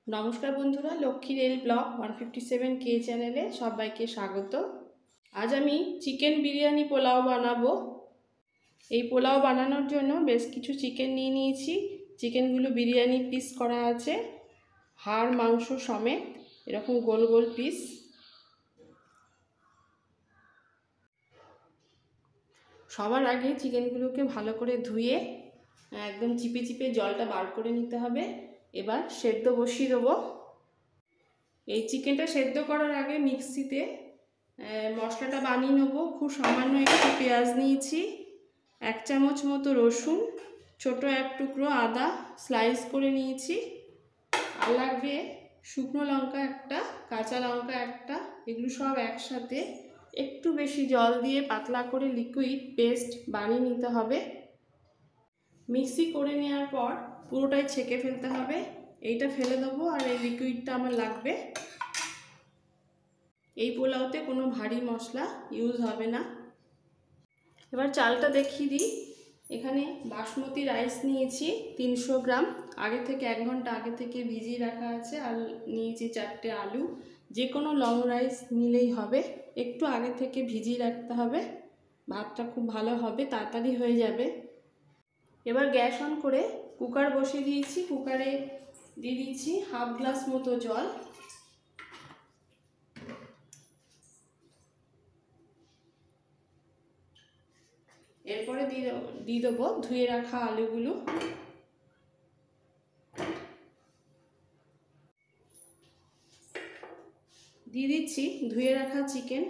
নমস্কার বন্ধুরা, Lakshmi rail blog 157K চ্যানেলে সবাইকে স্বাগত। আজ আমি চিকেন বিরিয়ানি পোলাও বানাবো। এই পোলাও বানানোর জন্য বেশ কিছু চিকেন নিয়ে নিয়েছি। চিকেনগুলো বিরিয়ানি পিস করা আছে, হাড় মাংস সমেত এরকম গোল গোল পিস। সবার আগে চিকেনগুলোকে ভালো করে ধুয়ে একদম চিপে চিপে জলটা বার করে নিতে হবে। এবার সেদ্ধ বসিয়ে দেবো। এই চিকেনটা সেদ্ধ করার আগে মিক্সিতে মশলাটা বানিয়ে নেব। খুব সামান্য একটু পেঁয়াজ নিয়েছি, 1 চামচ মতো রসুন, ছোট এক টুকরো আদা স্লাইস করে নিয়েছি, আর লাগবে শুকনো লঙ্কা একটা, কাঁচা লঙ্কা একটা। এগুলো সব একসাথে একটু বেশি জল দিয়ে পাতলা করে লিকুইড পেস্ট বানিয়ে নিতে হবে। মিক্সি করে নেওয়ার পর পুরোটাই ছেঁকে ফেলতে হবে। এইটা ফেলে দেবো, আর এই লিকুইডটা আমার লাগবে। এই পোলাওতে কোনো ভারী মশলা ইউজ হবে না। এবার চালটা দেখিয়ে দিই। এখানে বাসমতি রাইস নিয়েছি 300 গ্রাম, আগে থেকে 1 ঘন্টা আগে থেকে ভিজিয়ে রাখা আছে। আর নিয়েছি 4টে আলু। যে কোনো লং রাইস নিলেই হবে, একটু আগে থেকে ভিজিয়ে রাখতে হবে। ভাতটা খুব ভালো হবে, তাড়াতাড়ি হয়ে যাবে। এবার গ্যাস অন করে কুকার বসিয়ে দিয়েছি। কুকারে দিয়ে দিচ্ছি 1/2 গ্লাস মতো জল। এরপরে দিয়ে দেবো ধুয়ে রাখা আলুগুলো। দিয়ে দিচ্ছি ধুয়ে রাখা চিকেন।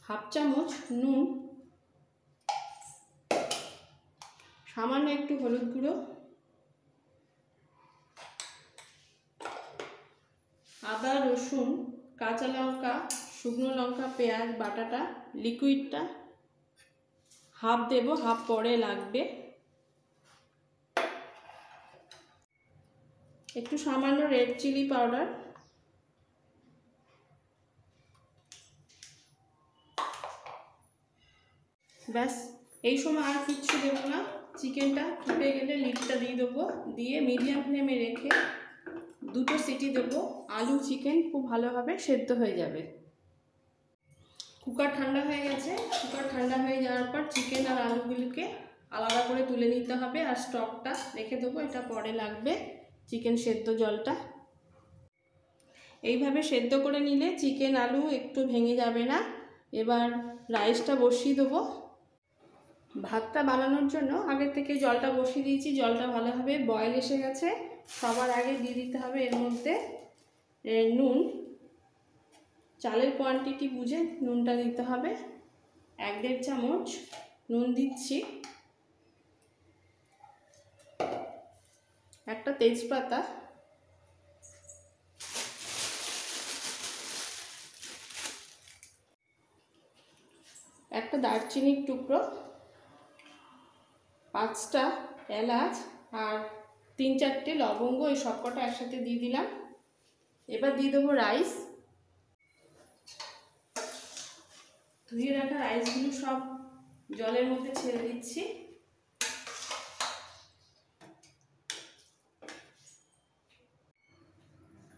হাফ চামচ নুন, সামান্য একটু হলুদ গুঁড়ো, আদা রসুন কাঁচা লঙ্কা শুকনো লঙ্কা পেঁয়াজ বাটাটা লিকুইডটা হাফ দেব, হাফ পরে লাগবে। একটু সামান্য রেড চিলি পাউডার, ব্যাস। এই সময় আর কিচ্ছু দেবো না। চিকেনটা ফুটে গেলে লিডটা দিয়ে দেবো, দিয়ে মিডিয়াম ফ্লেমে রেখে 2টো সিটি দেবো। আলু চিকেন খুব ভালোভাবে সেদ্ধ হয়ে যাবে। কুকার ঠান্ডা হয়ে গেছে। কুকার ঠান্ডা হয়ে যাওয়ার পর চিকেন আর আলুগুলোকে আলাদা করে তুলে নিতে হবে, আর স্টকটা রেখে দেবো, এটা পরে লাগবে। চিকেন সেদ্ধ জলটা এইভাবে সেদ্ধ করে নিলে চিকেন আলু একটু ভেঙে যাবে না। এবার রাইসটা বসিয়ে দেবো। ভাতটা বানানোর জন্য আগে থেকে জলটা বসিয়ে দিয়েছি। জলটা ভালোভাবে বয়েল এসে গেছে। সবার আগে দিয়ে দিতে হবে এর মধ্যে নুন। চালের কোয়ান্টিটি বুঝে নুনটা দিতে হবে। 1-1.5 চামচ নুন দিচ্ছি। একটা তেজপাতা, একটা দারচিনির টুকরো, 5টা এলাচ আর 3-4টে লবঙ্গ, এই সবকটা একসাথে দিয়ে দিলাম। এবার দিয়ে দেবো রাইস। ধুয়ে রাখা রাইসগুলো সব জলের মধ্যে ছেড়ে দিচ্ছি।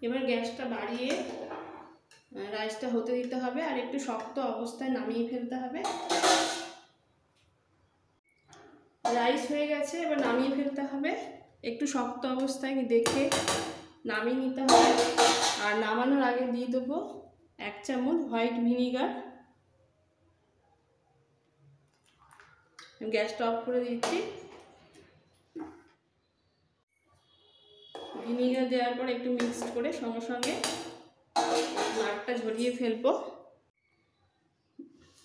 এবার গ্যাসটা বাড়িয়ে রাইসটা হতে দিতে হবে, আর একটু শক্ত অবস্থায় নামিয়ে ফেলতে হবে। রাইস হয়ে গেছে, এবার নামিয়ে ফেলতে হবে। একটু শক্ত অবস্থায় দেখে নামিয়ে নিতে হবে। আর নামানোর আগে দিয়ে দেবো 1 চামচ হোয়াইট ভিনিগার। গ্যাসটা অফ করে দিচ্ছি। ভিনিগার দেওয়ার পর একটু মিক্স করে সঙ্গে সঙ্গে মাড়টা ঝরিয়ে ফেলবো।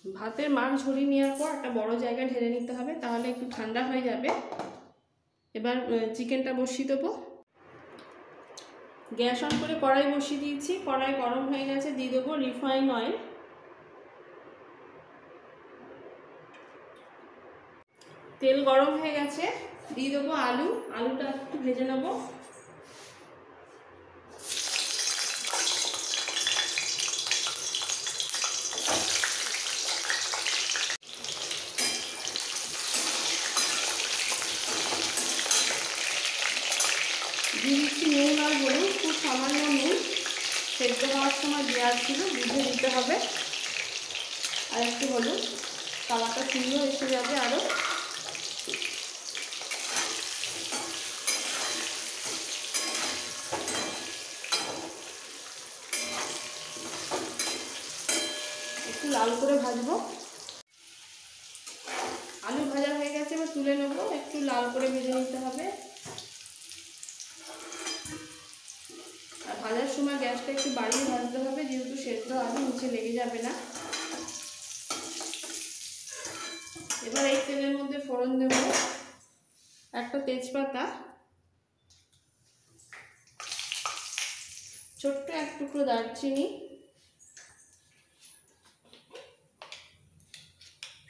ভাতের মাড় ঝরিয়ে নেওয়ার পর একটা বড় জায়গায় ঢেলে নিতে হবে, তাহলে একটু ঠান্ডা হয়ে যাবে। এবার চিকেনটা বসিয়ে দেবো। গ্যাস অন করে কড়াই বসিয়ে দিয়েছি। কড়াই গরম হয়ে গেছে, দিয়ে দেবো রিফাইন অয়েল। তেল গরম হয়ে গেছে, দিয়ে দেবো আলু। আলুটা একটু ভেজে নেবো। সেদ্ধ হওয়ার সময় দেওয়া ছিল, বুঝে দিতে হবে। আর একটু হলুদ, কালারটা সুন্দর এসে যাবে আরও। একটু লাল করে ভাজবো। আলু ভাজা হয়ে গেছে, এবার তুলে নেবো। একটু লাল করে ভেজে নিতে হবে। আর ভাজার সময় গ্যাসটা একটু বাড়িয়ে ভাজতে হবে, যেহেতু সেদ্ধ আলু নিচে লেগে যাবে না। এবার এই তেলের মধ্যে ফোড়ন দেব একটা তেজপাতা, ছোট্ট এক টুকরো দারচিনি,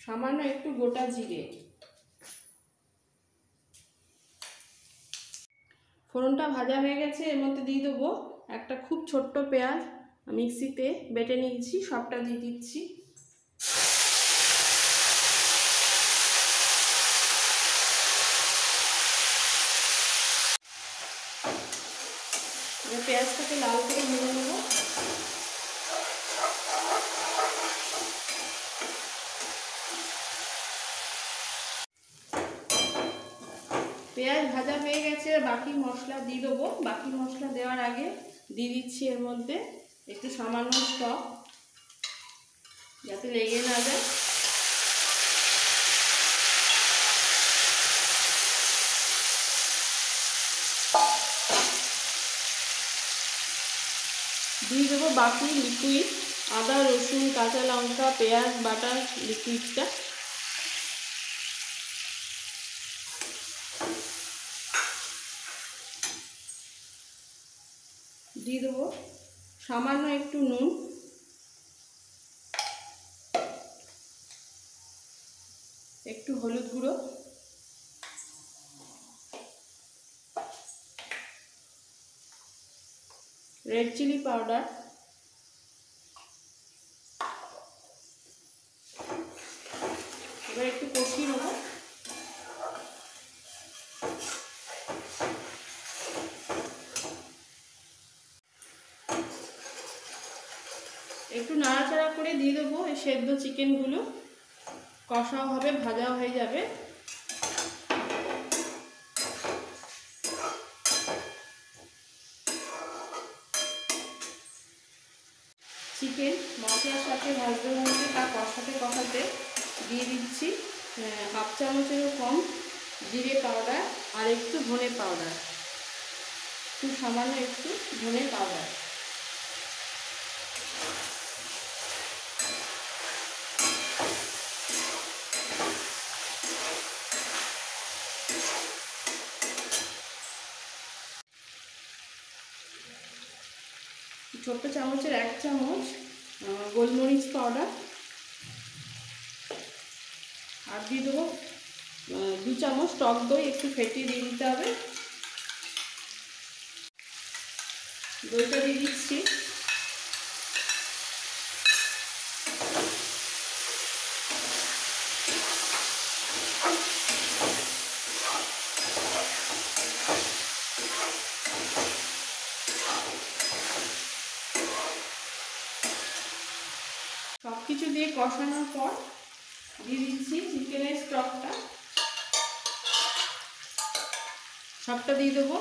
সামান্য একটু গোটা জিরে। ফোড়নটা ভাজা হয়ে গেছে, এর মধ্যে দিয়ে দেবো একটা খুব ছোট্ট পেঁয়াজ, মিক্সিতে বেটে নিয়েছি, সবটা দিয়ে দিচ্ছি। পেঁয়াজটাকে লাল করে ভেজে নেব। পেঁয়াজ ভাজা হয়ে গেছে, বাকি মশলা দিয়ে দেবো। বাকি মশলা দেওয়ার আগে দিয়ে দিচ্ছি এর মধ্যে একটু সামান্য টক, যাতে লেগে না যায়। দিয়ে দেবো বাকি লিকুইড, আদা রসুন কাঁচা লঙ্কা পেঁয়াজ বাটার লিকুইডটা। দিয়ে দেবো সামান্য একটু নুন, একটু হলুদ গুঁড়ো, রেড চিলি পাউডার, এবার একটু কষিয়ে নেব। একটু নাড়াচাড়া করে দিয়ে দেবো এই সেদ্ধ চিকেনগুলো, কষাও হবে ভাজাও হয়ে যাবে। চিকেন মশলার সাথে ভাজতে ভাজতে তা কষাতে দিয়ে দিচ্ছি হাফ চামচেরও কম জিরে পাউডার আর একটু ধনে পাউডার, খুব সামান্য একটু ধনে পাউডার। ছোট্ট চামচের 1 চামচ গোলমরিচ পাউডার, আর দিয়ে দেবো 2 চামচ টক দই, একটু ফেটিয়ে দিয়ে দিতে হবে। দইটা দিয়ে দিচ্ছি। সব কিছু দিয়ে কষানোর পর দিয়ে দিচ্ছি চিকেনের স্টকটা, সবটা দিয়ে দেবো।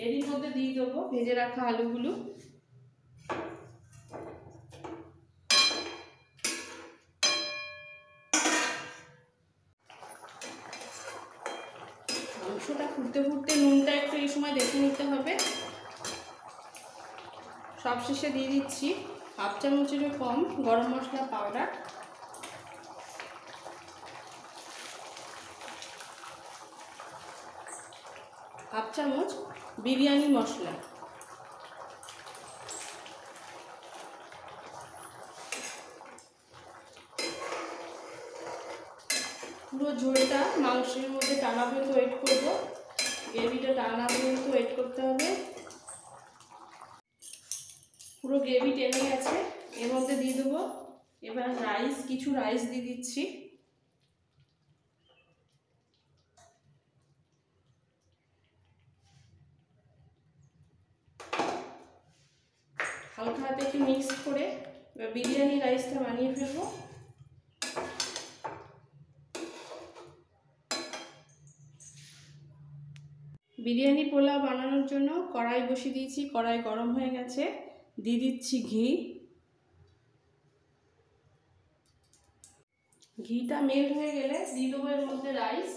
এরই মধ্যে দিয়ে দেবো ভেজে রাখা আলুগুলো। মাংসটা ফুটতে ফুটতে নুনটা একটু এই সময় দেখে নিতে হবে। সবশেষে দিয়ে দিচ্ছি হাফ চামচেরও কম গরম মশলা পাউডার, হাফ চামচ বিরিয়ানি মশলা, পুরো ঝোলটা মাংসের মধ্যে টানা পর্যন্ত ওয়েট করবো। গ্রেভিটা টানা পর্যন্ত ওয়েট করতে হবে। পুরো গ্রেভি টেনে গেছে। এর মধ্যে দিয়ে দেবো এবার রাইস, কিছু রাইস দিয়ে দিচ্ছি। হালকা হাতে একটু মিক্স করে এবার বিরিয়ানি রাইসটা বানিয়ে ফেলবো। বিরিয়ানি পোলাও বানানোর জন্য কড়াই বসিয়ে দিয়েছি, কড়াই গরম হয়ে গেছে। দিয়ে দিচ্ছি ঘি। ঘিটা মেল্ট হয়ে গেলে দিয়ে দেবো এর মধ্যে রাইস।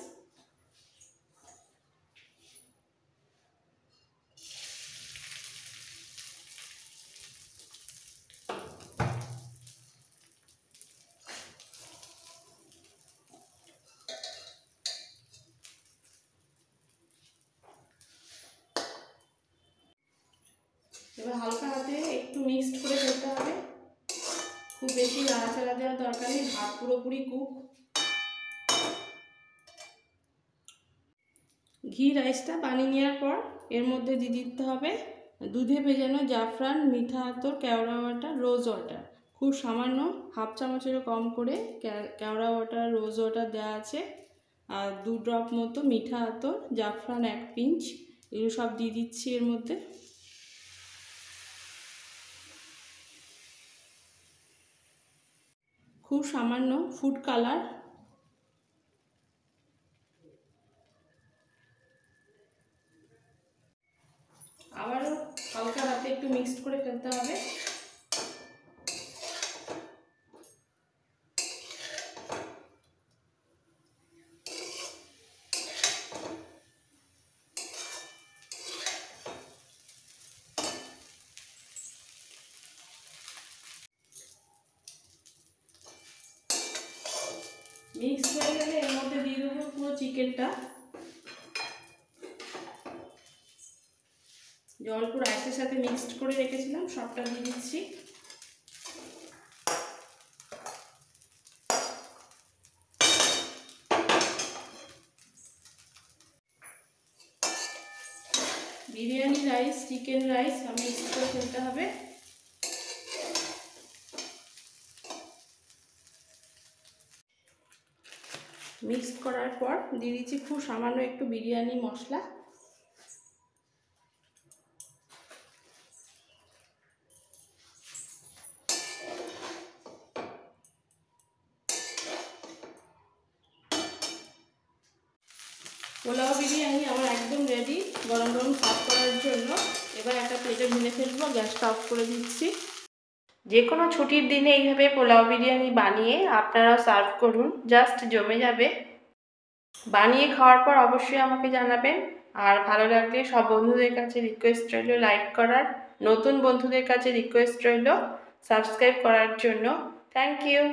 এবার হালকা হাতে একটু মিক্সড করে ফেলতে হবে, খুব বেশি নাড়াচাড়া দেওয়ার দরকার নেই, ভাত পুরোপুরি কুক। ঘি রাইসটা বানিয়ে নেওয়ার পর এর মধ্যে দিয়ে দিতে হবে দুধে ভেজানো জাফরান, মিঠা আতর, কেওড়া ওয়াটার, রোজ ওয়াটার। খুব সামান্য, হাফ চামচেরও কম করে কেওড়া ওয়াটার, রোজ ওয়াটার দেওয়া আছে। আর 2 ড্রপ মতো মিঠা আতর, জাফরান 1 পিঞ্চ, এগুলো সব দিয়ে দিচ্ছি এর মধ্যে। খুব সামান্য ফুড কালার। আবারও হালকা হাতে একটু মিক্সড করে ফেলতে হবে। মিক্স হয়ে গেলে এর মধ্যে দিয়ে দেবো পুরো চিকেনটা। জল পুরো রাইসের সাথে মিক্সড করে রেখেছিলাম, সবটা দিয়ে দিচ্ছি। Biryani rice, chicken rice mix করে ফেলতে হবে। মিক্স করার পর দিয়ে দিচ্ছি খুব সামান্য একটু বিরিয়ানি মশলা। পোলাও বিরিয়ানি আমার একদম রেডি গরম গরম সার্ভ করার জন্য। এবার একটা প্লেটে ঢেলে ফেলবো, গ্যাসটা অফ করে দিচ্ছি। যে কোনো ছুটির দিনে এইভাবে পোলাও বিরিয়ানি বানিয়ে আপনারাও সার্ভ করুন, জাস্ট জমে যাবে। বানিয়ে খাওয়ার পর অবশ্যই আমাকে জানাবেন। আর ভালো লাগলে সব বন্ধুদের কাছে রিকোয়েস্ট রইল লাইক করার, নতুন বন্ধুদের কাছে রিকোয়েস্ট রইল সাবস্ক্রাইব করার জন্য। Thank you.